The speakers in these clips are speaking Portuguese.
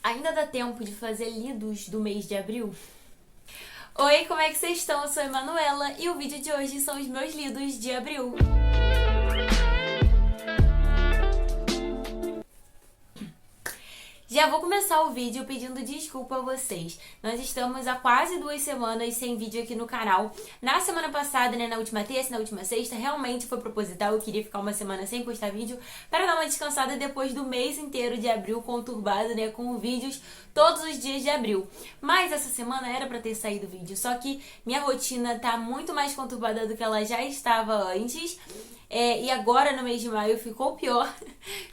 Ainda dá tempo de fazer lidos do mês de abril? Oi, como é que vocês estão? Eu sou a Emanuela e o vídeo de hoje são os meus lidos de abril. Já vou começar o vídeo pedindo desculpa a vocês. Nós estamos há quase 2 semanas sem vídeo aqui no canal. Na semana passada, né, na última terça, na última sexta, realmente foi proposital. Eu queria ficar uma semana sem postar vídeo para dar uma descansada depois do mês inteiro de abril conturbado, né, com vídeos todos os dias de abril. Mas essa semana era para ter saído vídeo, só que minha rotina tá muito mais conturbada do que ela já estava antes. E agora no mês de maio ficou pior,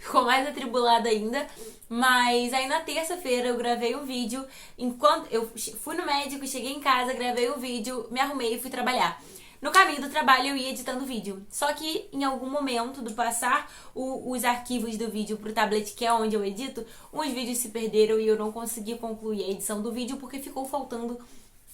ficou mais atribulada ainda. Mas aí na terça-feira eu gravei um vídeo. Enquanto eu fui no médico, cheguei em casa, gravei o vídeo, me arrumei e fui trabalhar. No caminho do trabalho eu ia editando vídeo. Só que em algum momento do passar os arquivos do vídeo pro tablet, que é onde eu edito, uns vídeos se perderam e eu não consegui concluir a edição do vídeo porque ficou faltando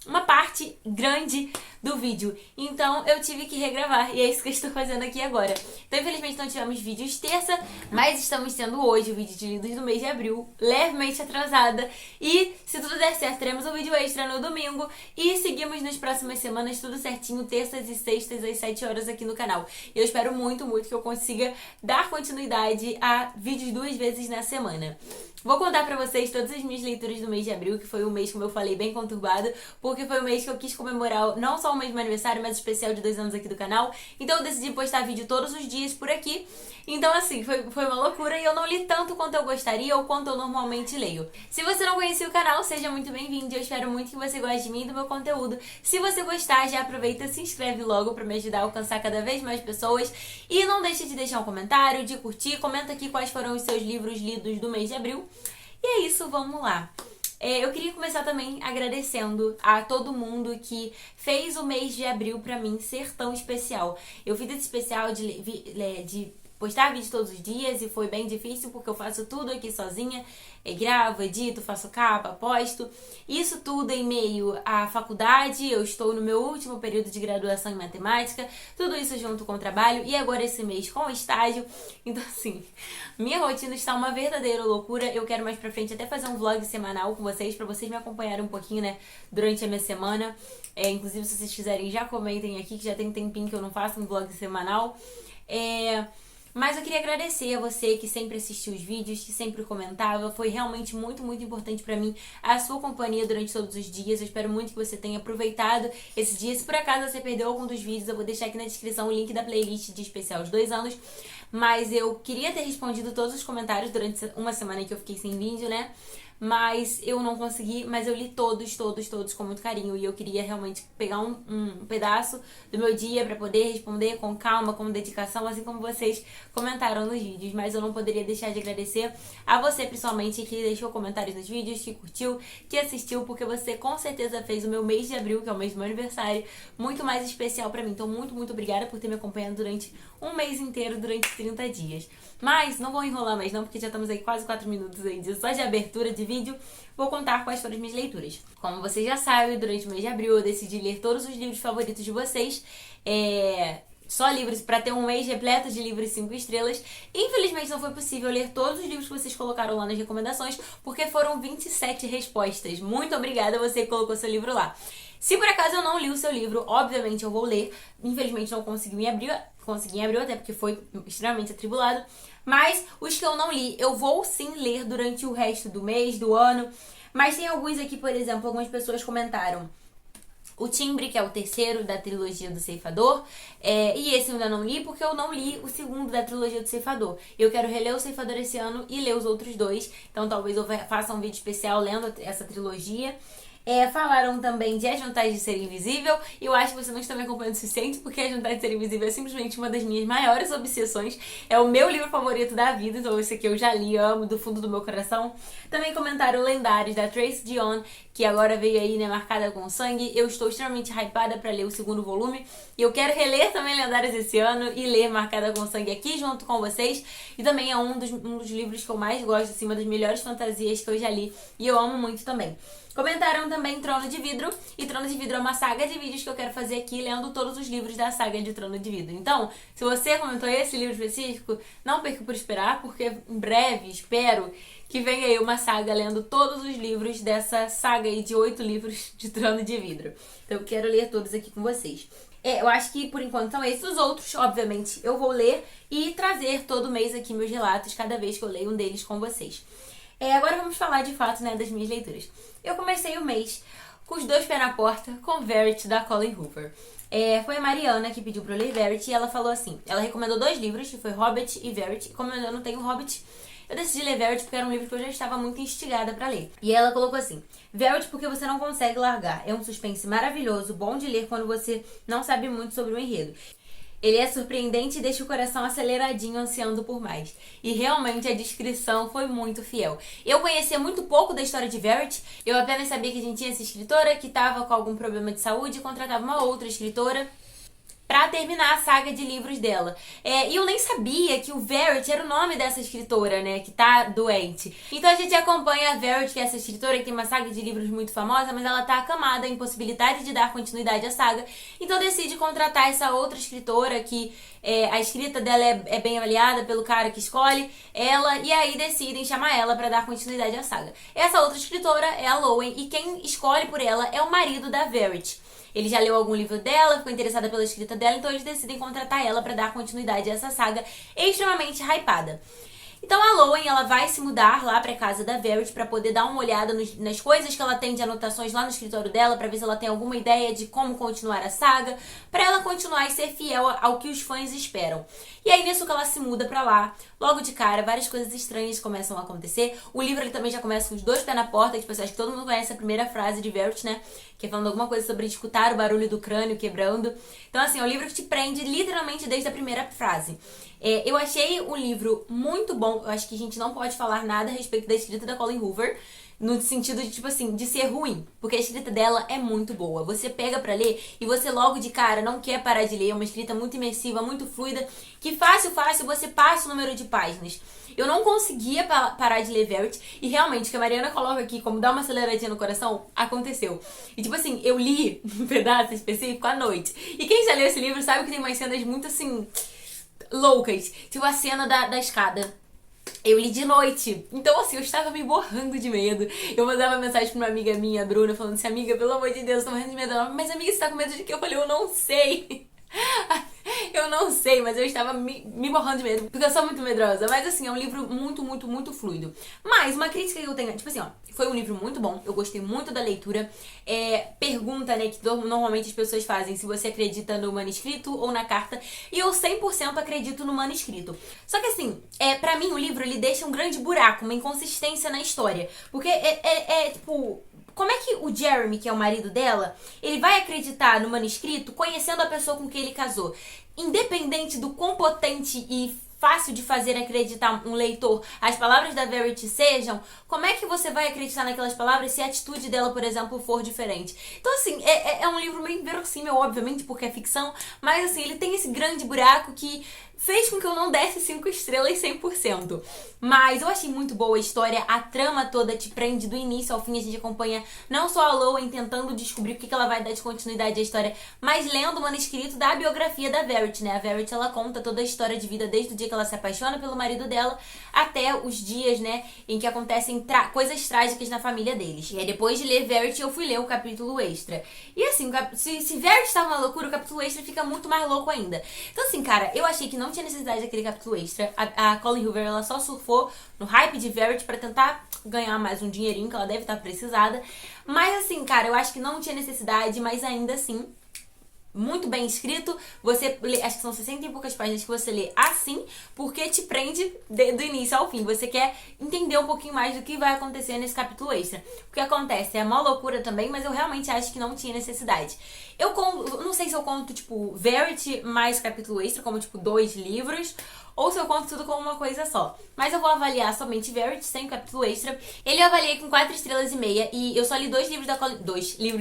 uma parte grande do vídeo. Então eu tive que regravar e é isso que eu estou fazendo aqui agora. Então infelizmente não tivemos vídeos terça, mas estamos tendo hoje o vídeo de lidos do mês de abril, levemente atrasada. E se tudo der certo, teremos um vídeo extra no domingo. E seguimos nas próximas semanas tudo certinho, terças e sextas às 7 horas aqui no canal. E eu espero muito, muito que eu consiga dar continuidade a vídeos 2 vezes na semana. Vou contar pra vocês todas as minhas leituras do mês de abril, que foi um mês, como eu falei, bem conturbado, porque foi um mês que eu quis comemorar não só o mês do meu aniversário, mas o especial de 2 anos aqui do canal. Então eu decidi postar vídeo todos os dias por aqui. Então assim, foi uma loucura e eu não li tanto quanto eu gostaria ou quanto eu normalmente leio. Se você não conhecia o canal, seja muito bem-vindo. Eu espero muito que você goste de mim e do meu conteúdo. Se você gostar, já aproveita e se inscreve logo pra me ajudar a alcançar cada vez mais pessoas. E não deixe de deixar um comentário, de curtir. Comenta aqui quais foram os seus livros lidos do mês de abril. E é isso, vamos lá. Eu queria começar também agradecendo a todo mundo que fez o mês de abril pra mim ser tão especial. Eu fiz esse especial de postar vídeo todos os dias e foi bem difícil porque eu faço tudo aqui sozinha. Gravo, edito, faço capa, posto. Isso tudo em meio à faculdade. Eu estou no meu último período de graduação em matemática. Tudo isso junto com o trabalho. E agora esse mês com o estágio. Então assim, minha rotina está uma verdadeira loucura. Eu quero mais pra frente até fazer um vlog semanal com vocês, pra vocês me acompanharem um pouquinho, né, durante a minha semana. Inclusive, se vocês quiserem, já comentem aqui, que já tem um tempinho que eu não faço um vlog semanal. Mas eu queria agradecer a você que sempre assistiu os vídeos, que sempre comentava. Foi realmente muito, muito importante pra mim a sua companhia durante todos os dias. Eu espero muito que você tenha aproveitado esse dia. Se por acaso você perdeu algum dos vídeos, eu vou deixar aqui na descrição o link da playlist de especial os 2 anos. Mas eu queria ter respondido todos os comentários durante uma semana que eu fiquei sem vídeo, né? Mas eu não consegui, mas eu li todos com muito carinho. E eu queria realmente pegar um pedaço do meu dia pra poder responder com calma, com dedicação, assim como vocês comentaram nos vídeos. Mas eu não poderia deixar de agradecer a você, principalmente, que deixou comentários nos vídeos, que curtiu, que assistiu, porque você com certeza fez o meu mês de abril, que é o mês do meu aniversário, muito mais especial pra mim. Então, muito, muito obrigada por ter me acompanhado durante um mês inteiro, durante 30 dias. Mas não vou enrolar mais não, porque já estamos aí quase 4 minutos aí só de abertura de vídeo. Vou contar quais foram as minhas leituras. Como vocês já sabem, durante o mês de abril eu decidi ler todos os livros favoritos de vocês. Só livros, pra ter um mês repleto de livros 5 estrelas. Infelizmente não foi possível ler todos os livros que vocês colocaram lá nas recomendações, porque foram 27 respostas. Muito obrigada a você que colocou seu livro lá. Se por acaso eu não li o seu livro, obviamente eu vou ler. Infelizmente não consegui em abril, até porque foi extremamente atribulado. Mas os que eu não li, eu vou sim ler durante o resto do mês, do ano. Mas tem alguns aqui, por exemplo, algumas pessoas comentaram O Timbre, que é o terceiro da trilogia do Ceifador. E esse eu ainda não li, porque eu não li o segundo da trilogia do Ceifador. Eu quero reler o Ceifador esse ano e ler os outros 2. Então talvez eu faça um vídeo especial lendo essa trilogia. Falaram também de As Vantagens de Ser Invisível. E eu acho que você não está me acompanhando o suficiente, porque As Vantagens de Ser Invisível é simplesmente uma das minhas maiores obsessões. É o meu livro favorito da vida, então esse aqui eu já li, amo do fundo do meu coração. Também comentaram Lendários, da Tracy Deonn, que agora veio aí, né, Marcada com Sangue. Eu estou extremamente hypada pra ler o segundo volume. E eu quero reler também Lendários esse ano e ler Marcada com Sangue aqui junto com vocês. E também é um dos livros que eu mais gosto, assim, uma das melhores fantasias que eu já li. E eu amo muito também. Comentaram também também Trono de Vidro. E Trono de Vidro é uma saga de vídeos que eu quero fazer aqui, lendo todos os livros da saga de Trono de Vidro. Então, se você comentou esse livro específico, não perca por esperar, porque em breve, espero que venha aí uma saga lendo todos os livros dessa saga aí de 8 livros de Trono de Vidro. Então eu quero ler todos aqui com vocês. Eu acho que por enquanto são esses. Os outros, obviamente, eu vou ler e trazer todo mês aqui meus relatos, cada vez que eu leio um deles com vocês. Agora vamos falar de fato, né, das minhas leituras. Eu comecei o mês com os dois pés na porta, com Verity, da Colleen Hoover. Foi a Mariana que pediu pra eu ler Verity e ela falou assim, ela recomendou 2 livros, que foi Hobbit e Verity. Como eu não tenho Hobbit, eu decidi ler Verity porque era um livro que eu já estava muito instigada pra ler. E ela colocou assim, Verity porque você não consegue largar. É um suspense maravilhoso, bom de ler quando você não sabe muito sobre o enredo. Ele é surpreendente e deixa o coração aceleradinho, ansiando por mais. E realmente a descrição foi muito fiel. Eu conhecia muito pouco da história de Verity. Eu apenas sabia que a gente tinha essa escritora que estava com algum problema de saúde e contratava uma outra escritora pra terminar a saga de livros dela. E eu nem sabia que o Verity era o nome dessa escritora, né, que tá doente. Então a gente acompanha a Verity, que é essa escritora que tem uma saga de livros muito famosa, mas ela tá acamada, impossibilidade de dar continuidade à saga. Então decide contratar essa outra escritora que a escrita dela é bem avaliada pelo cara que escolhe ela, e aí decidem chamar ela pra dar continuidade à saga. Essa outra escritora é a Lowen, e quem escolhe por ela é o marido da Verity. Ele já leu algum livro dela, ficou interessada pela escrita dela, então eles decidem contratar ela pra dar continuidade a essa saga extremamente hypada. Então a Lowen, ela vai se mudar lá pra casa da Verity pra poder dar uma olhada nas coisas que ela tem de anotações lá no escritório dela, pra ver se ela tem alguma ideia de como continuar a saga, pra ela continuar e ser fiel ao que os fãs esperam. E aí nisso que ela se muda pra lá, logo de cara, várias coisas estranhas começam a acontecer. O livro ele também já começa com os dois pés na porta, que tipo, acho que todo mundo conhece a primeira frase de Verity, né? Que é falando alguma coisa sobre escutar o barulho do crânio quebrando. Então assim, é um livro que te prende literalmente desde a primeira frase. Eu achei o livro muito bom. Eu acho que a gente não pode falar nada a respeito da escrita da Colleen Hoover, no sentido de, tipo assim, de ser ruim, porque a escrita dela é muito boa. Você pega pra ler e você logo de cara não quer parar de ler. É uma escrita muito imersiva, muito fluida, que fácil você passa o número de páginas. Eu não conseguia parar de ler Verity, e realmente, o que a Mariana coloca aqui como dar uma aceleradinha no coração, aconteceu. E tipo assim, eu li um pedaço específico à noite. E quem já leu esse livro sabe que tem umas cenas muito assim loucas, tipo a cena da escada. Eu li de noite, então assim, eu estava me borrando de medo. Eu mandava mensagem pra uma amiga minha, a Bruna, falando assim, amiga, pelo amor de Deus, eu tô morrendo de medo. Ela, mas amiga, você tá com medo de quê? Eu falei, eu não sei. Eu não sei, mas eu estava me borrando de medo, porque eu sou muito medrosa. Mas assim, é um livro muito, muito, muito fluido. Mas uma crítica que eu tenho, tipo assim, ó, foi um livro muito bom, eu gostei muito da leitura. Pergunta, né, que normalmente as pessoas fazem, se você acredita no manuscrito ou na carta. E eu 100% acredito no manuscrito. Só que assim, pra mim o livro, ele deixa um grande buraco, uma inconsistência na história. Porque tipo... Como é que o Jeremy, que é o marido dela, ele vai acreditar no manuscrito conhecendo a pessoa com quem ele casou? Independente do quão potente e fácil de fazer acreditar um leitor as palavras da Verity sejam, como é que você vai acreditar naquelas palavras se a atitude dela, por exemplo, for diferente? Então, assim, é um livro meio inverossímil, obviamente, porque é ficção, mas, assim, ele tem esse grande buraco que fez com que eu não desse 5 estrelas 100%. Mas eu achei muito boa a história, a trama toda te prende do início ao fim, a gente acompanha não só a Lowen tentando descobrir o que ela vai dar de continuidade à história, mas lendo o manuscrito da biografia da Verity, né? A Verity, ela conta toda a história de vida desde o dia que ela se apaixona pelo marido dela até os dias, né, em que acontecem coisas trágicas na família deles. E aí depois de ler Verity, eu fui ler o capítulo extra. E assim, se Verity tá uma loucura, o capítulo extra fica muito mais louco ainda. Então assim, cara, eu achei que não tinha necessidade daquele capítulo extra. A Colleen Hoover, ela só surfou no hype de Verity pra tentar ganhar mais um dinheirinho que ela deve estar precisada. Mas assim, cara, eu acho que não tinha necessidade, mas ainda assim, muito bem escrito. Você lê, acho que são 60 e poucas páginas que você lê assim, porque te prende do início ao fim. Você quer entender um pouquinho mais do que vai acontecer nesse capítulo extra. O que acontece é uma loucura também, mas eu realmente acho que não tinha necessidade. Eu não sei se eu conto, tipo, Verity mais capítulo extra, como, tipo, 2 livros, ou se eu conto tudo como uma coisa só. Mas eu vou avaliar somente Verity, sem capítulo extra. Ele eu avaliei com 4 estrelas e meia, e eu só li 2 livros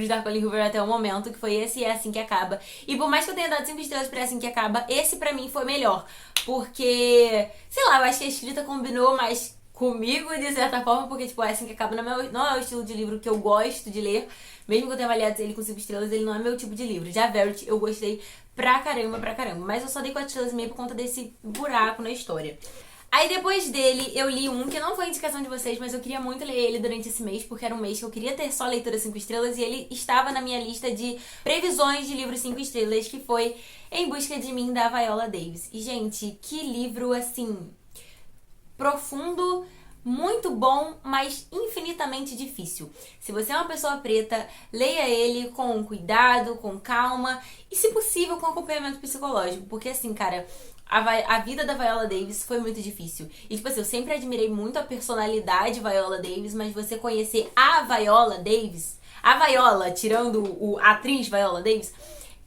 da Colleen Hoover até o momento, que foi esse e É Assim Que Acaba. E por mais que eu tenha dado 5 estrelas pra É Assim Que Acaba, esse pra mim foi melhor. Porque, sei lá, eu acho que a escrita combinou mais comigo de certa forma, porque, tipo, é assim que acaba. Não é o estilo de livro que eu gosto de ler. Mesmo que eu tenha avaliado ele com 5 estrelas, ele não é meu tipo de livro. Já Verity eu gostei pra caramba. Mas eu só dei 4 estrelas e meio por conta desse buraco na história. Aí depois dele, eu li um que não foi indicação de vocês, mas eu queria muito ler ele durante esse mês, porque era um mês que eu queria ter só leitura 5 estrelas, e ele estava na minha lista de previsões de livros 5 estrelas, que foi Em Busca de Mim, da Viola Davis. E, gente, que livro, assim, profundo, muito bom, mas infinitamente difícil. Se você é uma pessoa preta, leia ele com cuidado, com calma e, se possível, com acompanhamento psicológico, porque, assim, cara, a vida da Viola Davis foi muito difícil. E, tipo assim, eu sempre admirei muito a personalidade Viola Davis, mas você conhecer a Viola Davis, a Viola, tirando a atriz Viola Davis,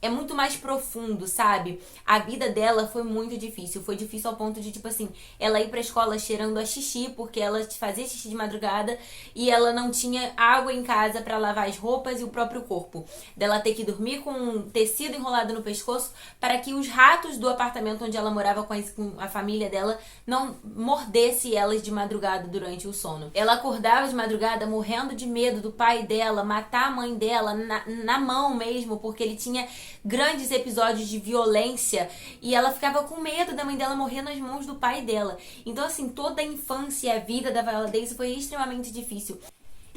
é muito mais profundo, sabe? A vida dela foi muito difícil. Foi difícil ao ponto de, tipo assim, ela ir pra escola cheirando a xixi, porque ela fazia xixi de madrugada e ela não tinha água em casa pra lavar as roupas e o próprio corpo. Dela ter que dormir com um tecido enrolado no pescoço para que os ratos do apartamento onde ela morava com a família dela não mordesse elas de madrugada durante o sono. Ela acordava de madrugada morrendo de medo do pai dela matar a mãe dela na mão mesmo, porque ele tinha grandes episódios de violência e ela ficava com medo da mãe dela morrer nas mãos do pai dela. Então, assim, toda a infância e a vida da Viola Davis foi extremamente difícil.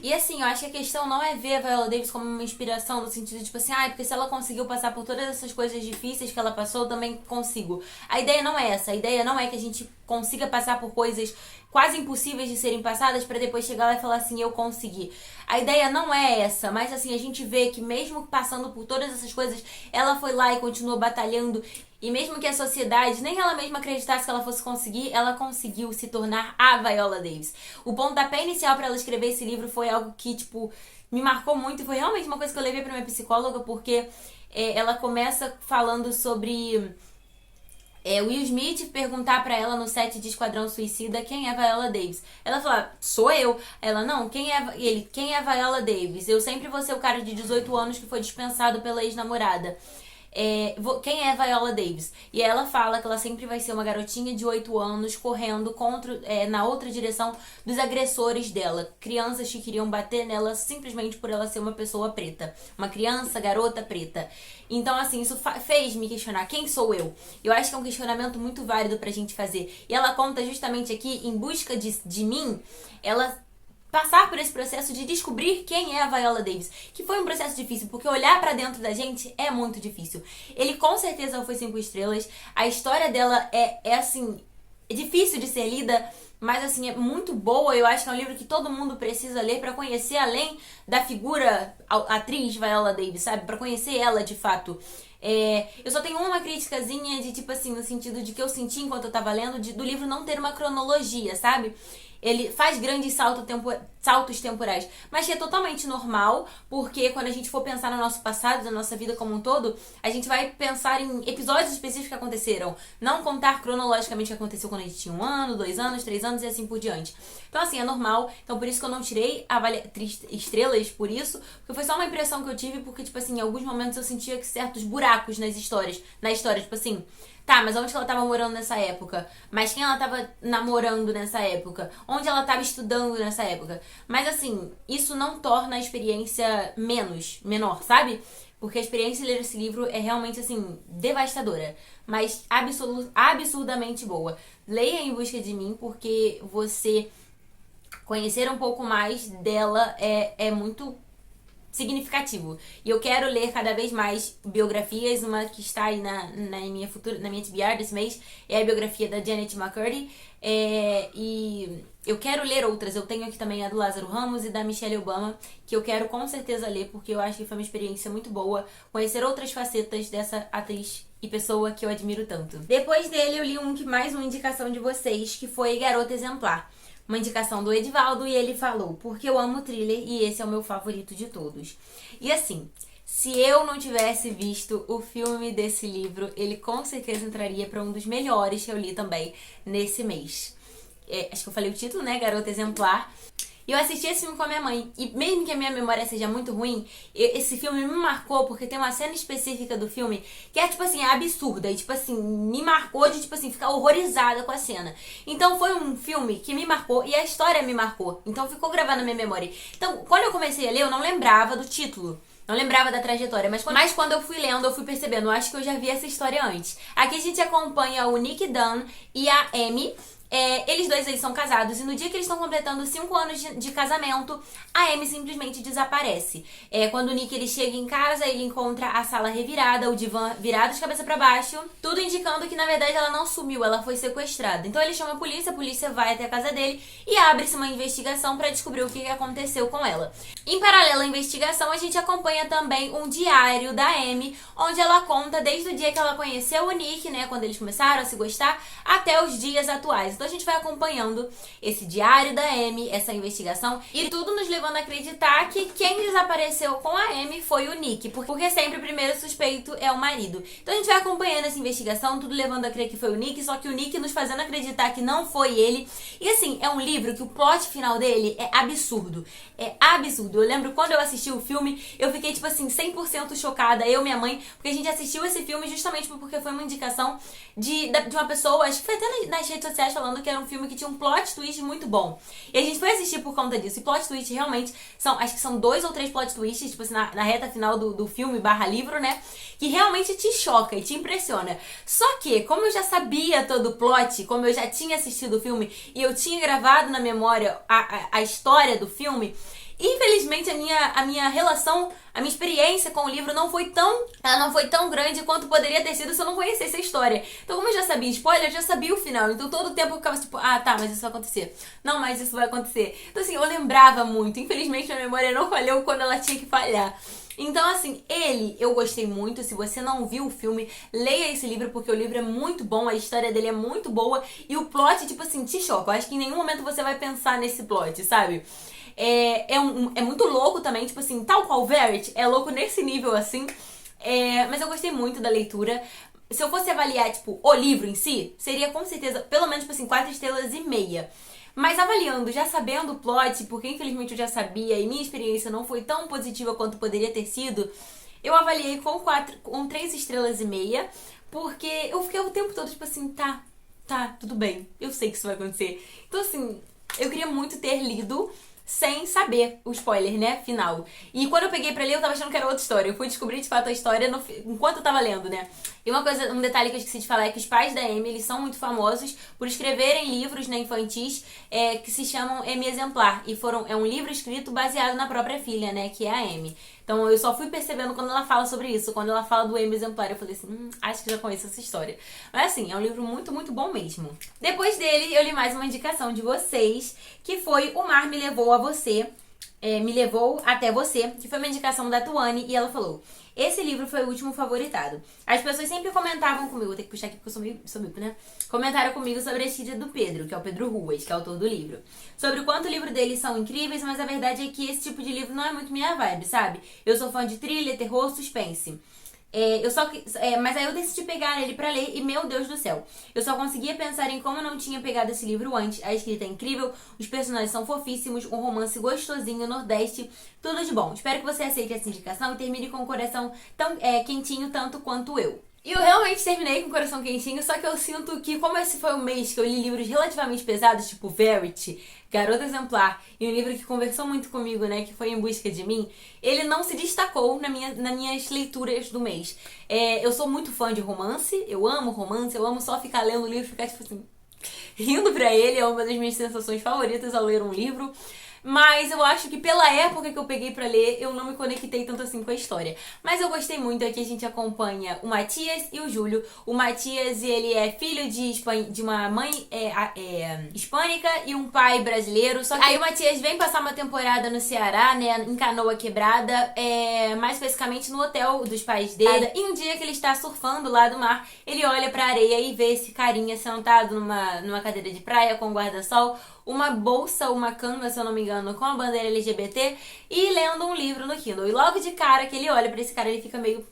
E assim, eu acho que a questão não é ver a Viola Davis como uma inspiração, no sentido de, tipo assim, porque se ela conseguiu passar por todas essas coisas difíceis que ela passou, eu também consigo. A ideia não é essa. A ideia não é que a gente consiga passar por coisas quase impossíveis de serem passadas pra depois chegar lá e falar assim, eu consegui. A ideia não é essa, mas assim, a gente vê que mesmo passando por todas essas coisas, ela foi lá e continuou batalhando. E mesmo que a sociedade, nem ela mesma acreditasse que ela fosse conseguir, ela conseguiu se tornar a Viola Davis. O pontapé inicial pra ela escrever esse livro foi algo que, tipo, me marcou muito. E foi realmente uma coisa que eu levei pra minha psicóloga, porque ela começa falando sobre Will Smith perguntar pra ela no set de Esquadrão Suicida quem é Viola Davis. Ela fala, sou eu. Ela, não, quem é Viola Davis? Eu sempre vou ser o cara de 18 anos que foi dispensado pela ex-namorada. Quem é Viola Davis? E ela fala que ela sempre vai ser uma garotinha de 8 anos correndo na outra direção dos agressores dela. Crianças que queriam bater nela simplesmente por ela ser uma pessoa preta. Uma criança, garota preta. Então, assim, isso fez me questionar quem sou eu. Eu acho que é um questionamento muito válido pra gente fazer. E ela conta justamente aqui, Em Busca de Mim, ela passar por esse processo de descobrir quem é a Viola Davis, que foi um processo difícil, porque olhar pra dentro da gente é muito difícil. Ele com certeza foi 5 estrelas, a história dela assim, é difícil de ser lida, mas assim, é muito boa. Eu acho que é um livro que todo mundo precisa ler pra conhecer além da figura atriz Viola Davis, sabe? Pra conhecer ela de fato. Eu só tenho uma criticazinha de, tipo assim, no sentido de que eu senti enquanto eu tava lendo, do livro não ter uma cronologia, sabe? Ele faz grandes saltos temporais, mas que é totalmente normal, porque quando a gente for pensar no nosso passado, na nossa vida como um todo, a gente vai pensar em episódios específicos que aconteceram, não contar cronologicamente o que aconteceu quando a gente tinha 1 ano, 2 anos, 3 anos e assim por diante. Então, assim, é normal. Então, por isso que eu não tirei 3 estrelas por isso, porque foi só uma impressão que eu tive, porque, tipo assim, em alguns momentos eu sentia que certos buracos na história, tipo assim, tá, mas onde ela tava morando nessa época? Mas quem ela tava namorando nessa época? Onde ela tava estudando nessa época? Mas assim, isso não torna a experiência menor, sabe? Porque a experiência de ler esse livro é realmente, assim, devastadora. Mas absurdamente boa. Leia Em Busca de Mim, porque você conhecer um pouco mais dela é muito significativo. E eu quero ler cada vez mais biografias. Uma que está aí na minha TBR desse mês é a biografia da Janet McCurdy. E eu quero ler outras. Eu tenho aqui também a do Lázaro Ramos e da Michelle Obama, que eu quero com certeza ler, porque eu acho que foi uma experiência muito boa conhecer outras facetas dessa atriz e pessoa que eu admiro tanto. Depois dele eu li mais uma indicação de vocês, que foi Garota Exemplar. Uma indicação do Edivaldo, e ele falou, porque eu amo thriller e esse é o meu favorito de todos. E assim, se eu não tivesse visto o filme desse livro, ele com certeza entraria para um dos melhores que eu li também nesse mês. Acho que eu falei o título, né? Garota Exemplar. E eu assisti esse filme com a minha mãe. E mesmo que a minha memória seja muito ruim, esse filme me marcou porque tem uma cena específica do filme que é, tipo assim, absurda. E, tipo assim, me marcou de, tipo assim, ficar horrorizada com a cena. Então foi um filme que me marcou e a história me marcou. Então ficou gravado na minha memória. Então, quando eu comecei a ler, eu não lembrava do título. Não lembrava da trajetória, mas quando eu fui lendo, eu fui percebendo. Eu acho que eu já vi essa história antes. Aqui a gente acompanha o Nick Dunn e a Amy. Eles são casados e no dia que eles estão completando 5 anos de casamento, a Amy simplesmente desaparece. Quando o Nick ele chega em casa, ele encontra a sala revirada, o divã virado de cabeça pra baixo, tudo indicando que na verdade ela não sumiu, ela foi sequestrada. Então ele chama a polícia vai até a casa dele e abre-se uma investigação pra descobrir o que aconteceu com ela. Em paralelo à investigação, a gente acompanha também um diário da Amy, onde ela conta desde o dia que ela conheceu o Nick, né, quando eles começaram a se gostar, até os dias atuais. Então a gente vai acompanhando esse diário da Amy, essa investigação, e tudo nos levando a acreditar que quem desapareceu com a Amy foi o Nick, porque sempre o primeiro suspeito é o marido. Então a gente vai acompanhando essa investigação, tudo levando a crer que foi o Nick, só que o Nick nos fazendo acreditar que não foi ele. E assim, é um livro que o plot final dele é absurdo. É absurdo. Eu lembro quando eu assisti o filme, eu fiquei tipo assim, 100% chocada, eu e minha mãe, porque a gente assistiu esse filme justamente porque foi uma indicação de uma pessoa, acho que foi até nas redes sociais falando que era um filme que tinha um plot twist muito bom. E a gente foi assistir por conta disso. E plot twist realmente acho que são 2 ou 3 plot twists, tipo assim, na reta final do filme / livro, né? Que realmente te choca e te impressiona. Só que, como eu já sabia todo o plot, como eu já tinha assistido o filme e eu tinha gravado na memória a história do filme, infelizmente a minha relação, a minha experiência com o livro ela não foi tão grande quanto poderia ter sido se eu não conhecesse a história. Então, como eu já sabia spoiler, eu já sabia o final. Então, todo o tempo eu ficava tipo, tá, mas isso vai acontecer. Não, mas isso vai acontecer. Então, assim, eu lembrava muito. Infelizmente, a memória não falhou quando ela tinha que falhar. Então, assim, eu gostei muito. Se você não viu o filme, leia esse livro, porque o livro é muito bom, a história dele é muito boa e o plot, tipo assim, te choca. Eu acho que em nenhum momento você vai pensar nesse plot, sabe? É muito louco também, tipo assim, tal qual Verity, é louco nesse nível assim. Mas eu gostei muito da leitura. Se eu fosse avaliar, tipo, o livro em si, seria com certeza, pelo menos, tipo assim, 4 estrelas e meia. Mas avaliando, já sabendo o plot, porque infelizmente eu já sabia e minha experiência não foi tão positiva quanto poderia ter sido, eu avaliei com 3 estrelas e meia, porque eu fiquei o tempo todo, tipo assim, tá, tudo bem, eu sei que isso vai acontecer. Então, assim, eu queria muito ter lido sem saber o spoiler, né, final. E quando eu peguei pra ler, eu tava achando que era outra história. Eu fui descobrir, de fato, a história enquanto eu tava lendo, né. E um detalhe que eu esqueci de falar é que os pais da Amy, eles são muito famosos por escreverem livros, né, infantis, que se chamam Amy Exemplar. E é um livro escrito baseado na própria filha, né, que é a Amy. Então eu só fui percebendo quando ela fala sobre isso. Quando ela fala do Amy Exemplar, eu falei assim, acho que já conheço essa história. Mas assim, é um livro muito, muito bom mesmo. Depois dele, eu li mais uma indicação de vocês, que foi O Mar Me Levou a Você. Me Levou Até Você, que foi uma indicação da Tuane, e ela falou: esse livro foi o último favoritado. As pessoas sempre comentavam comigo, vou ter que puxar aqui porque eu sou mico, né? Comentaram comigo sobre a escrita do Pedro, que é o Pedro Ruas, que é o autor do livro. Sobre o quanto o livro deles são incríveis, mas a verdade é que esse tipo de livro não é muito minha vibe, sabe? Eu sou fã de thriller, terror, suspense. Mas aí eu decidi pegar ele pra ler e, meu Deus do céu, eu só conseguia pensar em como eu não tinha pegado esse livro antes. A escrita é incrível, os personagens são fofíssimos, um romance gostosinho, nordeste, tudo de bom. Espero que você aceite essa indicação e termine com o coração tão quentinho tanto quanto eu. E eu realmente terminei com o coração quentinho, só que eu sinto que, como esse foi um mês que eu li livros relativamente pesados, tipo Verity, Garota Exemplar, e um livro que conversou muito comigo, né, que foi Em Busca de Mim, ele não se destacou nas minhas leituras do mês. Eu sou muito fã de romance, eu amo só ficar lendo o livro e ficar, tipo assim, rindo pra ele, é uma das minhas sensações favoritas ao ler um livro. Mas eu acho que pela época que eu peguei pra ler, eu não me conectei tanto assim com a história. Mas eu gostei muito, aqui a gente acompanha o Matias e o Júlio. O Matias, ele é filho de uma mãe hispânica e um pai brasileiro. Só que aí o Matias vem passar uma temporada no Ceará, né, em Canoa Quebrada, mais especificamente no hotel dos pais dele. E um dia que ele está surfando lá do mar, ele olha pra areia e vê esse carinha sentado numa cadeira de praia com guarda-sol, uma bolsa, uma canga, se eu não me engano, com a bandeira LGBT e lendo um livro no Kindle. E logo de cara que ele olha pra esse cara, ele fica meio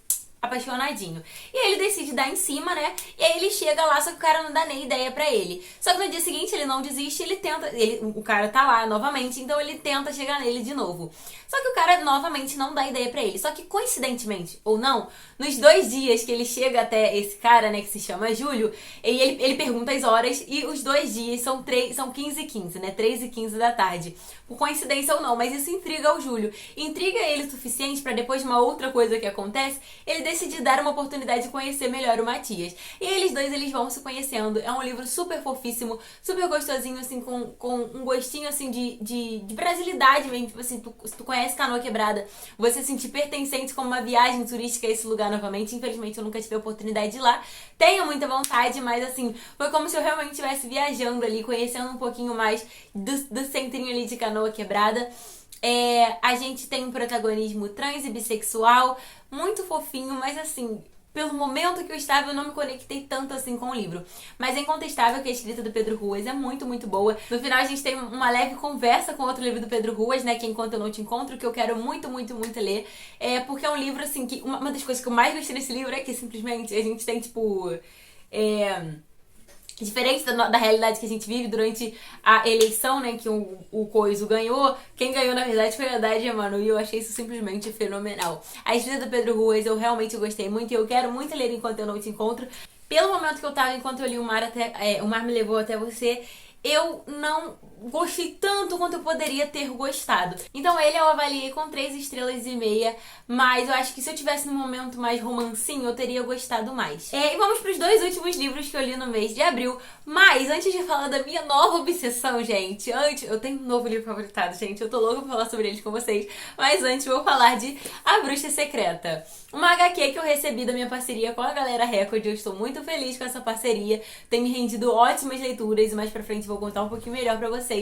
apaixonadinho. E aí ele decide dar em cima, né? E aí ele chega lá, só que o cara não dá nem ideia pra ele. Só que no dia seguinte ele não desiste, ele tenta, o cara tá lá novamente, então ele tenta chegar nele de novo. Só que o cara novamente não dá ideia pra ele. Só que coincidentemente, ou não, nos 2 dias que ele chega até esse cara, né, que se chama Júlio, ele pergunta as horas e os 2 dias são 15h15, né, 3h15 da tarde. Por coincidência ou não, mas isso intriga o Júlio. Intriga ele o suficiente pra depois de uma outra coisa que acontece, ele decidir dar uma oportunidade de conhecer melhor o Matias. E eles dois, eles vão se conhecendo. É um livro super fofíssimo, super gostosinho, assim, com um gostinho, assim, de brasilidade mesmo. Tipo assim, se tu conhece Canoa Quebrada, você se sentir pertencente como uma viagem turística a esse lugar novamente. Infelizmente, eu nunca tive a oportunidade de ir lá. Tenho muita vontade, mas assim, foi como se eu realmente estivesse viajando ali, conhecendo um pouquinho mais do centrinho ali de Canoa Quebrada. A gente tem um protagonismo trans e bissexual, muito fofinho, mas assim, pelo momento que eu estava, eu não me conectei tanto assim com o livro. Mas é incontestável que a escrita do Pedro Ruas é muito, muito boa. No final a gente tem uma leve conversa com outro livro do Pedro Ruas, né, que é Enquanto Eu Não Te Encontro, que eu quero muito, muito, muito ler. Porque é um livro, assim, que uma das coisas que eu mais gostei desse livro é que simplesmente a gente tem, tipo... Diferente da realidade que a gente vive durante a eleição, né, que o Coiso ganhou, quem ganhou na verdade foi a Haddad, mano, e eu achei isso simplesmente fenomenal. A escrita do Pedro Ruas eu realmente gostei muito e eu quero muito ler Enquanto Eu Não Te Encontro. Pelo momento que eu tava, enquanto eu li O Mar Me Levou Até Você, eu não gostei tanto quanto eu poderia ter gostado. Então ele eu avaliei com 3,5 estrelas, mas eu acho que se eu tivesse num momento mais romancinho, eu teria gostado mais. E vamos pros 2 últimos livros que eu li no mês de abril. Mas antes de falar da minha nova obsessão, gente, eu tenho um novo livro favoritado, gente, eu tô louca pra falar sobre eles com vocês, mas antes vou falar de A Bruxa Secreta. Uma HQ que eu recebi da minha parceria com a Galera Record. Eu estou muito feliz com essa parceria, tem me rendido ótimas leituras e mais pra frente vou contar um pouquinho melhor pra vocês.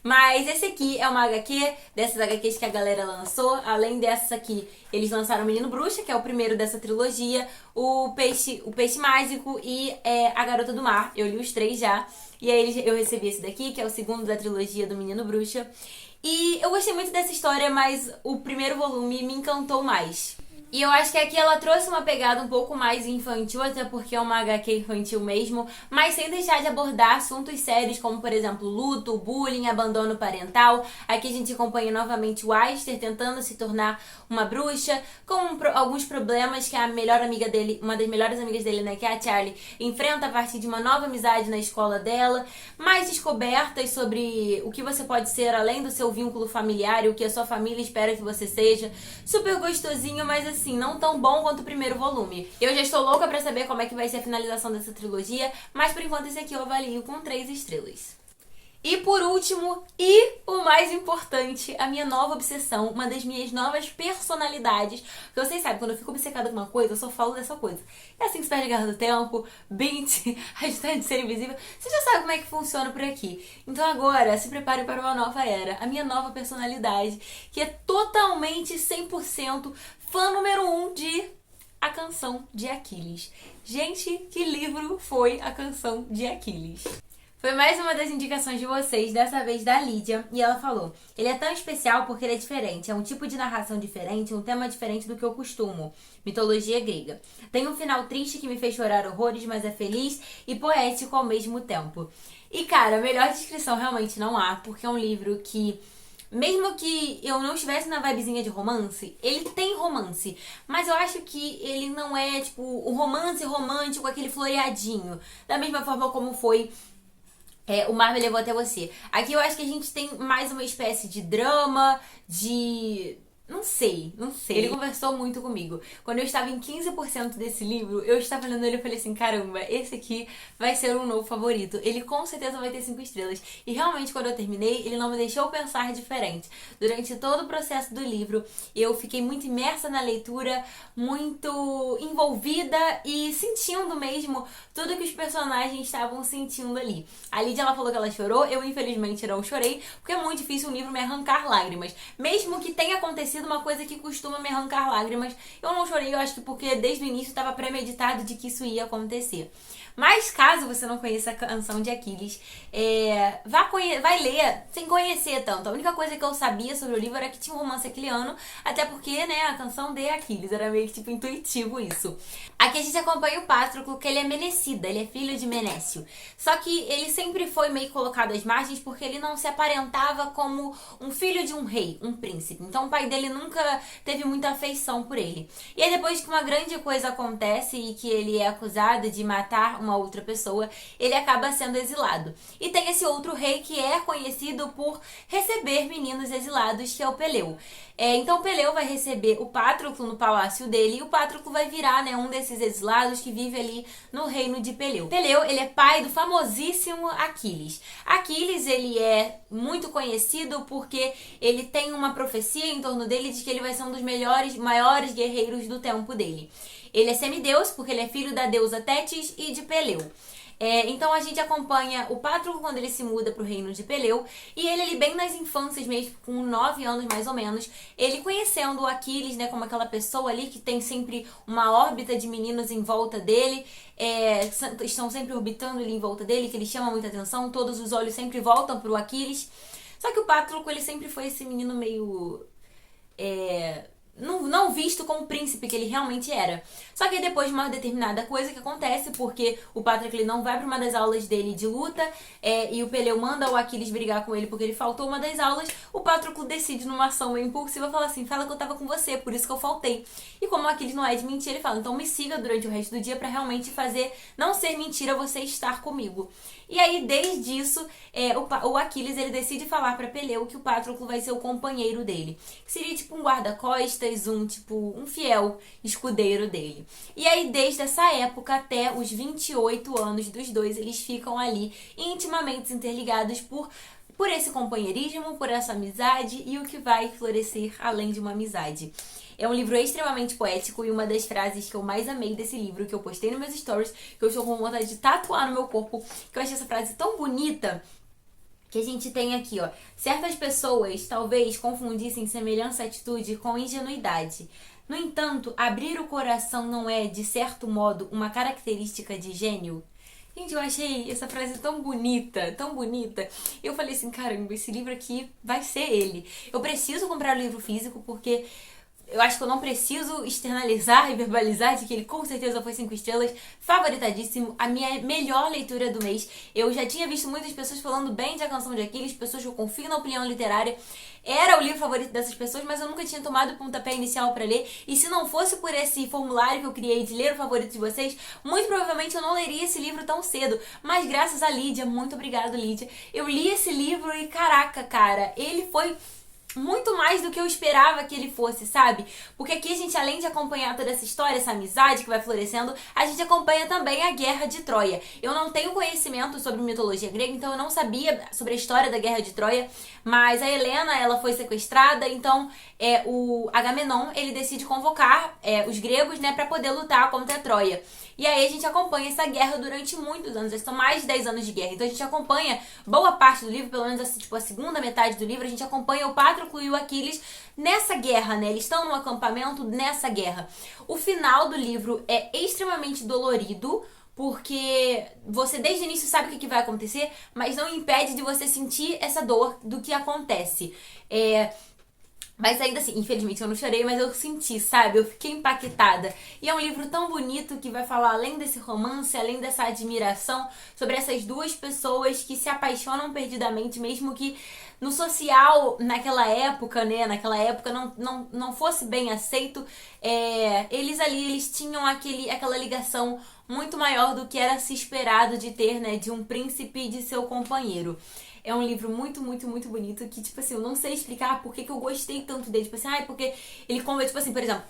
Mas esse aqui é uma HQ, dessas HQs que a galera lançou. Além dessa aqui, eles lançaram o Menino Bruxa, que é o primeiro dessa trilogia, o Peixe Mágico e A Garota do Mar. Eu li os 3 já. E aí eu recebi esse daqui, que é o segundo da trilogia do Menino Bruxa. E eu gostei muito dessa história, mas o primeiro volume me encantou mais. E eu acho que aqui ela trouxe uma pegada um pouco mais infantil, até porque é uma HQ infantil mesmo, mas sem deixar de abordar assuntos sérios, como por exemplo luto, bullying, abandono parental. Aqui a gente acompanha novamente o Aster tentando se tornar uma bruxa, com alguns problemas que a melhor amiga dele, uma das melhores amigas dele, né, que é a Charlie, enfrenta a partir de uma nova amizade na escola dela, mais descobertas sobre o que você pode ser além do seu vínculo familiar e o que a sua família espera que você seja. Super gostosinho, mas assim, não tão bom quanto o primeiro volume. Eu já estou louca pra saber como é que vai ser a finalização dessa trilogia, mas por enquanto esse aqui eu avalio com 3 estrelas. E por último, e o mais importante, a minha nova obsessão, uma das minhas novas personalidades. Porque vocês sabem, quando eu fico obcecada com uma coisa, eu só falo dessa coisa. É assim que se perde a Guerra do Tempo, Bint, a história de ser invisível. Você já sabe como é que funciona por aqui. Então agora, se preparem para uma nova era. A minha nova personalidade, que é totalmente 100% fã número 1 de A Canção de Aquiles. Gente, que livro foi A Canção de Aquiles? Foi mais uma das indicações de vocês, dessa vez da Lídia, e ela falou: ele é tão especial porque ele é diferente, é um tipo de narração diferente, um tema diferente do que eu costumo. Mitologia grega. Tem um final triste que me fez chorar horrores, mas é feliz e poético ao mesmo tempo. E cara, melhor descrição realmente não há, porque é um livro que, mesmo que eu não estivesse na vibezinha de romance, ele tem romance, mas eu acho que ele não é tipo o romance romântico, aquele floreadinho, da mesma forma como foi O Mar Me Levou Até Você. Aqui eu acho que a gente tem mais uma espécie de drama, de... Não sei. Ele conversou muito comigo. Quando eu estava em 15% desse livro, eu estava lendo ele e falei assim, caramba, esse aqui vai ser um novo favorito. Ele com certeza vai ter 5 estrelas. E realmente, quando eu terminei, ele não me deixou pensar diferente. Durante todo o processo do livro, eu fiquei muito imersa na leitura, muito envolvida e sentindo mesmo tudo que os personagens estavam sentindo ali. A Lídia, ela falou que ela chorou. Eu, infelizmente, não chorei, porque é muito difícil um livro me arrancar lágrimas. Mesmo que tenha acontecido uma coisa que costuma me arrancar lágrimas, eu não chorei, eu acho que porque desde o início estava premeditado de que isso ia acontecer. Mas caso você não conheça a Canção de Aquiles, vai ler sem conhecer tanto. A única coisa que eu sabia sobre o livro era que tinha um romance aquiliano, até porque, né, a canção de Aquiles, era meio que tipo intuitivo isso. Aqui a gente acompanha o Patroclo, que ele é Menecida, ele é filho de Menécio. Só que ele sempre foi meio colocado às margens porque ele não se aparentava como um filho de um rei, um príncipe. Então o pai dele nunca teve muita afeição por ele. E aí depois que uma grande coisa acontece e que ele é acusado de matar uma outra pessoa, ele acaba sendo exilado. E tem esse outro rei que é conhecido por receber meninos exilados, que é o Peleu. Então o Peleu vai receber o Patroclo no palácio dele e o Patroclo vai virar, né, um desses exilados que vive ali no reino de Peleu. Peleu, ele é pai do famosíssimo Aquiles. Aquiles, ele é muito conhecido porque ele tem uma profecia em torno dele de que ele vai ser um dos maiores guerreiros do tempo dele. Ele é semideus porque ele é filho da deusa Tétis e de Peleu. Então a gente acompanha o Patroclo quando ele se muda pro reino de Peleu, e ele ali bem nas infâncias mesmo, com 9 anos mais ou menos, ele conhecendo o Aquiles, né, como aquela pessoa ali que tem sempre uma órbita de meninos em volta dele, estão sempre orbitando ali em volta dele, que ele chama muita atenção, todos os olhos sempre voltam pro Aquiles. Só que o Patroclo, ele sempre foi esse menino meio... não visto como o príncipe que ele realmente era. Só que depois de uma determinada coisa que acontece, porque o Patroclo não vai para uma das aulas dele de luta, e o Peleu manda o Aquiles brigar com ele porque ele faltou uma das aulas, o Patroclo decide numa ação meio impulsiva falar assim, fala que eu tava com você, por isso que eu faltei. E como o Aquiles não é de mentira, ele fala, então me siga durante o resto do dia para realmente fazer, não ser mentira você estar comigo. E aí, desde isso, o Aquiles, ele decide falar pra Peleu que o Patroclo vai ser o companheiro dele. Que seria tipo um guarda-costas, um fiel escudeiro dele. E aí, desde essa época até os 28 anos dos dois, eles ficam ali intimamente interligados por esse companheirismo, por essa amizade e o que vai florescer além de uma amizade. É um livro extremamente poético e uma das frases que eu mais amei desse livro, que eu postei nos meus stories, que eu estou com vontade de tatuar no meu corpo, que eu achei essa frase tão bonita, que a gente tem aqui, ó. Certas pessoas talvez confundissem semelhante atitude com ingenuidade. No entanto, abrir o coração não é, de certo modo, uma característica de gênio? Gente, eu achei essa frase tão bonita, tão bonita. Eu falei assim, caramba, esse livro aqui vai ser ele. Eu preciso comprar o livro físico porque eu acho que eu não preciso externalizar e verbalizar de que ele com certeza foi 5 estrelas, favoritadíssimo, a minha melhor leitura do mês. Eu já tinha visto muitas pessoas falando bem de A Canção de Aquiles, pessoas que eu confio na opinião literária. Era o livro favorito dessas pessoas, mas eu nunca tinha tomado o pontapé inicial pra ler. E se não fosse por esse formulário que eu criei de ler o favorito de vocês, muito provavelmente eu não leria esse livro tão cedo. Mas graças a Lídia, muito obrigada, Lídia, eu li esse livro e caraca, cara, ele foi muito mais do que eu esperava que ele fosse, sabe? Porque aqui a gente, além de acompanhar toda essa história, essa amizade que vai florescendo, a gente acompanha também a Guerra de Troia. Eu não tenho conhecimento sobre mitologia grega, então eu não sabia sobre a história da Guerra de Troia, mas a Helena, ela foi sequestrada, então o Agamenon, ele decide convocar os gregos, né, pra poder lutar contra a Troia. E aí a gente acompanha essa guerra durante muitos anos, são mais de 10 anos de guerra. Então a gente acompanha boa parte do livro, pelo menos assim, tipo a segunda metade do livro, a gente acompanha o Patroclo e o Aquiles nessa guerra, né? Eles estão no acampamento nessa guerra. O final do livro é extremamente dolorido, porque você desde o início sabe o que vai acontecer, mas não impede de você sentir essa dor do que acontece. Mas ainda assim, infelizmente eu não chorei, mas eu senti, sabe? Eu fiquei impactada. E é um livro tão bonito que vai falar além desse romance, além dessa admiração, sobre essas duas pessoas que se apaixonam perdidamente, mesmo que no social, naquela época, né? Naquela época não fosse bem aceito. Eles tinham aquela ligação muito maior do que era se esperado de ter, né? De um príncipe e de seu companheiro. É um livro muito, muito, muito bonito que, tipo assim, eu não sei explicar por que eu gostei tanto dele. Tipo assim, porque ele conversa, tipo assim, por exemplo,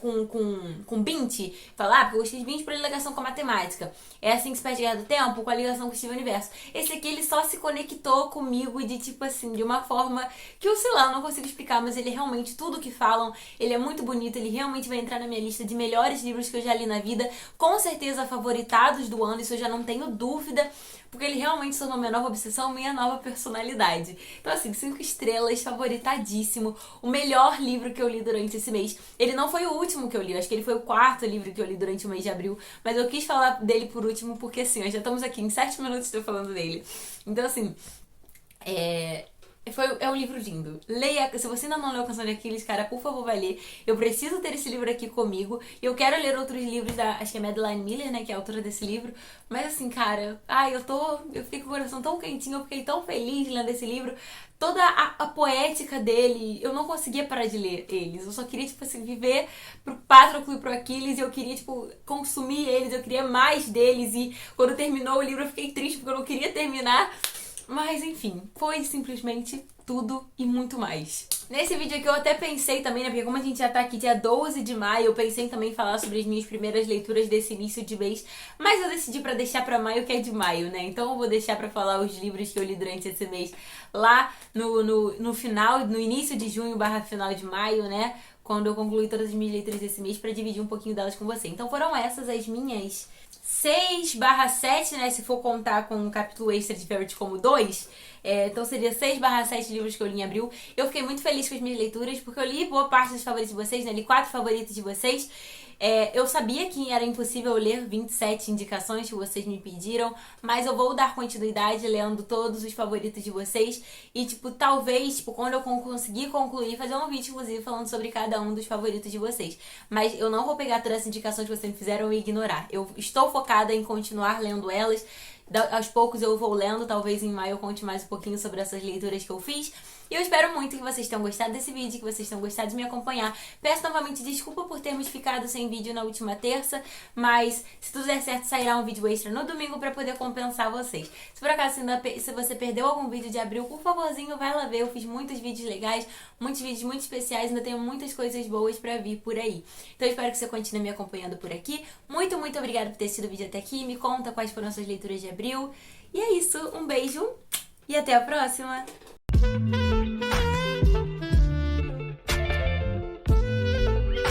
com Bint, falar, porque eu gostei de Bint por ligação com a matemática. É assim que se perde Guerra do Tempo, com a ligação com o Steven Universo. Esse aqui, ele só se conectou comigo de, tipo assim, de uma forma que eu, sei lá, eu não consigo explicar, mas ele realmente, tudo que falam, ele é muito bonito, ele realmente vai entrar na minha lista de melhores livros que eu já li na vida. Com certeza favoritados do ano, isso eu já não tenho dúvida, porque ele realmente se tornou minha nova obsessão, minha nova personalidade. Então, assim, 5 estrelas, favoritadíssimo. O melhor livro que eu li durante esse mês. Ele não foi o último que eu li, eu acho que ele foi o 4º livro que eu li durante o mês de abril, mas eu quis falar dele por último porque, assim, já estamos aqui em 7 minutos estou falando dele. Então, assim, é um livro lindo. Leia, se você ainda não leu a Canção de Aquiles, cara, por favor, vai ler. Eu preciso ter esse livro aqui comigo. Eu quero ler outros livros acho que é Madeline Miller, né, que é a autora desse livro. Mas assim, cara, eu fiquei com o coração tão quentinho, eu fiquei tão feliz lendo esse livro. Toda a poética dele, eu não conseguia parar de ler eles. Eu só queria, tipo assim, viver pro Patroclo e pro Aquiles. E eu queria, tipo, consumir eles. Eu queria mais deles. E quando terminou o livro, eu fiquei triste porque eu não queria terminar. Mas enfim, foi simplesmente tudo e muito mais. Nesse vídeo aqui eu até pensei também, né, porque como a gente já tá aqui dia 12 de maio, eu pensei em também falar sobre as minhas primeiras leituras desse início de mês, mas eu decidi pra deixar pra maio, que é de maio, né, então eu vou deixar pra falar os livros que eu li durante esse mês lá no final, no início de junho / final de maio, né, quando eu concluí todas as minhas leituras desse mês pra dividir um pouquinho delas com você. Então foram essas as minhas 6/7, né, se for contar com um capítulo extra de Favorite como 2, então seria 6/7 livros que eu li em abril. Eu fiquei muito feliz com as minhas leituras, porque eu li boa parte dos favoritos de vocês, né, li 4 favoritos de vocês. Eu sabia que era impossível ler 27 indicações que vocês me pediram, mas eu vou dar continuidade lendo todos os favoritos de vocês e, tipo, talvez, tipo, quando eu conseguir concluir, fazer um vídeo, inclusive, falando sobre cada um dos favoritos de vocês. Mas eu não vou pegar todas as indicações que vocês me fizeram e ignorar. Eu estou focada em continuar lendo elas. Aos poucos eu vou lendo, talvez em maio eu conte mais um pouquinho sobre essas leituras que eu fiz. E eu espero muito que vocês tenham gostado desse vídeo, que vocês tenham gostado de me acompanhar. Peço novamente desculpa por termos ficado sem vídeo na última terça, mas se tudo der certo sairá um vídeo extra no domingo pra poder compensar vocês. Se por acaso se você perdeu algum vídeo de abril, por favorzinho vai lá ver. Eu fiz muitos vídeos legais, muitos vídeos muito especiais, ainda tenho muitas coisas boas pra vir por aí. Então eu espero que você continue me acompanhando por aqui. Muito, muito obrigada por ter assistido o vídeo até aqui. Me conta quais foram as suas leituras de abril. E é isso, um beijo e até a próxima!